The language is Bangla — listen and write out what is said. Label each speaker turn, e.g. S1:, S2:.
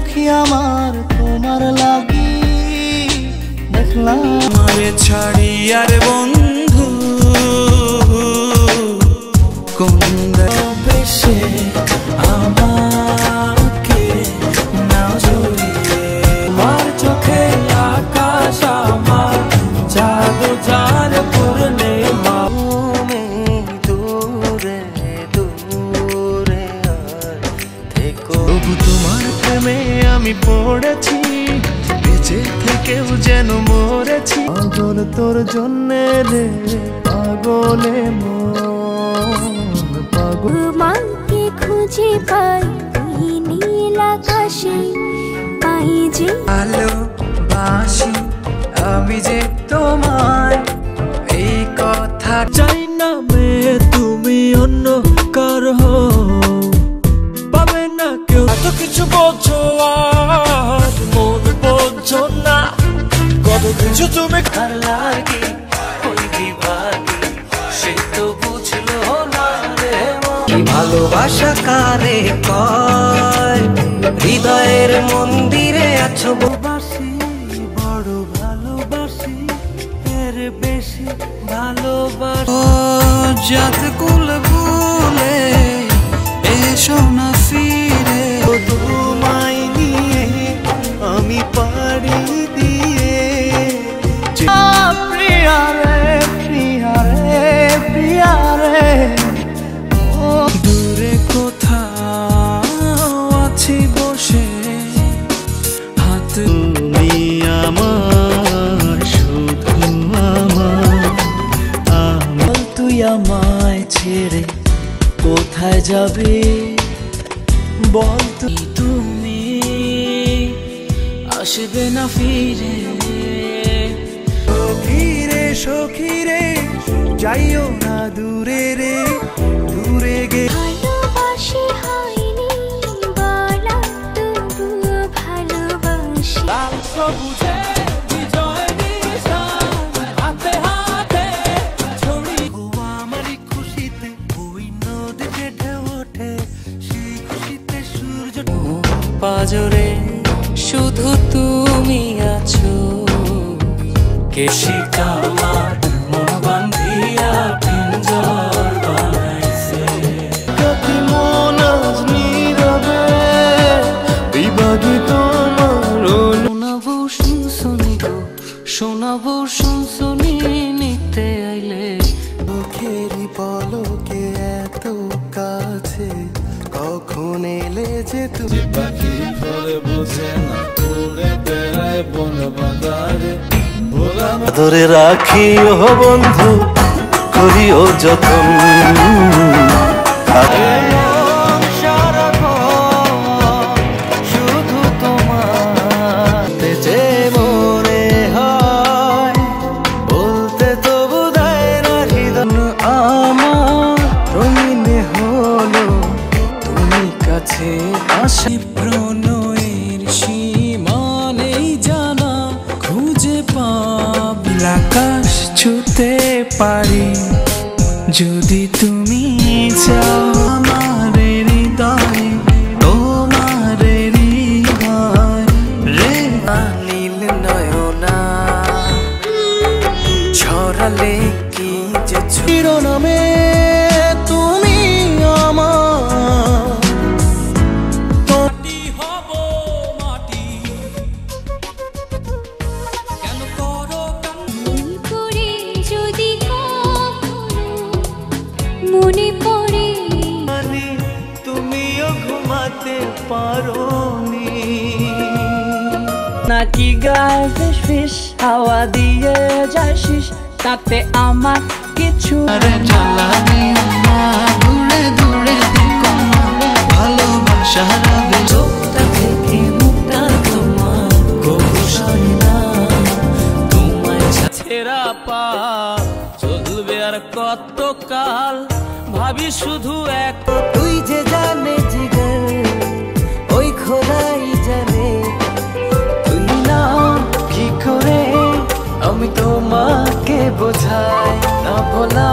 S1: সুখী আমার তোমার লাগি দেখলাম
S2: আমারে ছাড়ি আর বন্ধু কোন
S1: বেশে আমাকে নাও জড়িয়ে
S2: আমার চোখে আকাশ আমার জাদু জার করলে
S1: তুমি দূরে দূরে থেকো তবু তোমার প্রেমে আমি পড়েছি বেঁচে থেকেও যেন মরেছি পাগল তোর জন্যে রে পাগলে মন পাগল
S3: মাকে খুঁজে পাই নীল আকাশে পাই যে
S2: ভালোবাসি আমি যে তোমায় এই কথা
S1: চাই না মেয়ে তুমি অন্য কার হও পাবে না কেউ এত কিছু বোঝো আর মন বোঝো না কত কিছু তুমি কার লাগে ওই বিভাগে সে তো বুঝলো না রে
S2: কি ভালোবাসা কারে কয় হৃদয়ের মন্দিরে আছো
S1: ভালোবাসি বড় ভালোবাসি এর বেশি ভালোবাসি
S2: জাত কুল বুলে এসো না ফিরে
S1: তোমায় নিয়ে আমি পাড়ি দিয়ে প্রিয়া রে প্রিয়া রে প্রিয়া রে
S2: দূরে কোথাও আছি বসে হাত
S1: তুমি আমার শুধু আমার তুই আমায় ছেড়ে কোথায় যাবে বল তুমি আসবে না ফিরে সখী রে যাইও না দূরে রে দূরে গে
S3: ভালোবাসি হয়নি বলা তবুও ভালোবাসি
S1: সবুজে বিজয় নিশান হাতে হাতে ছড়ি আমারই খুশিতে ওই নদীতে ঢেউ ওঠে সেই খুশিতে সূর্য পাজরে শুধু তুমি আছো কেশিকা আমার মন বান্ধিয়া পিঞ্জর বানাইছে কতি মন আজ নীরবে বিভাগী তোমার শোনাবো শুনশুনি গো শোনাবো শুনশুনি নিতে আইলে মুখেরই পলকে এত কাছে কখন এলে যে তুমি
S4: পাখি ফলে বোঝে না উড়ে বেড়ায় বন বাজারে
S1: ধরে রাখি ও বন্ধু করিও যতন শুধু তোমার যে মনে হয় বলতে তো বোধহয় না হৃদয় আমার রঙিন হলো তুমি কাছে আসি প্রণয়ের সীমানেই জানা খুঁজে পাবি আকাশ ছুতে পারি যদি তুমি চাও আমার হৃদয় তোমার হৃদয় রে নীল নয়না ছড়ালে কি যে শিরোনামে তুমি আমার মাটি হব মাটি কেন করো
S3: মনে পড়ে যদি কখনো মনে পড়ে
S1: তুমিও ঘুমাতে পারোনি নাকি গায়ে ফিস ফিস হাওয়া দিয়ে যায় শিস তাতে আমার কিছু জ্বালানি দূরে দূরে ভালোবাসা চোখটা থেকে মুখটা তোমার গোসাই না তোমায় ছেড়া পা চলবে আর কত কাল ভাবি শুধু এক তুই যে জানে জিগর ওই খোদাই জানে তুই না কি করে আমি তোমাকে বোঝাই না বলা